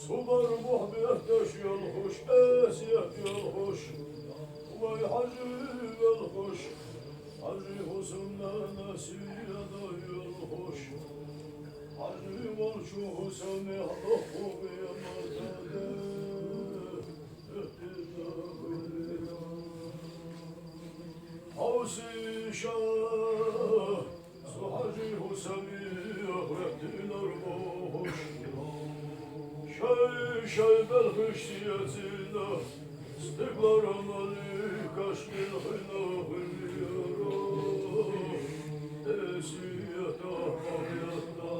Sular muhabbet taşıyor hoş, esiyet yol hoş. Vay hacı vel hoş, hacı Hüsnü'ne nasiyada yol hoş. Hacı var şu Hüsnü'ne Allahu beyanatade. Havsi şah, su hacı Hüsnü'ne ahrettiler boş. Şay belhışiyetine istiklarım alik aşkın hınahılıyorum esiyete hayatta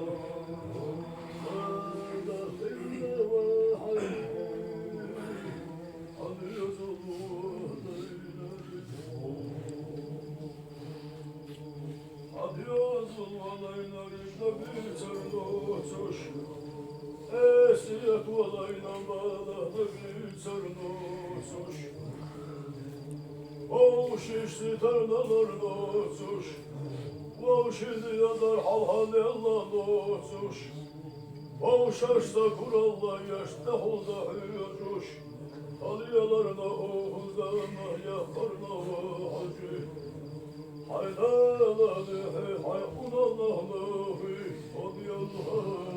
adatimde ve hayri adı yazılmalaylar işte bir sardoçoş esiyet olayla bağladı bir sarnosuş. O şişti tarlalar nosuş. O şimdi yazar hal yallah nosuş. O şaşta kuralla yaşta hulda hüyocuş. Aliyalarına oğuzlarına yaparına hacı. Haydaladı hay unallahlı hadi Allah'ın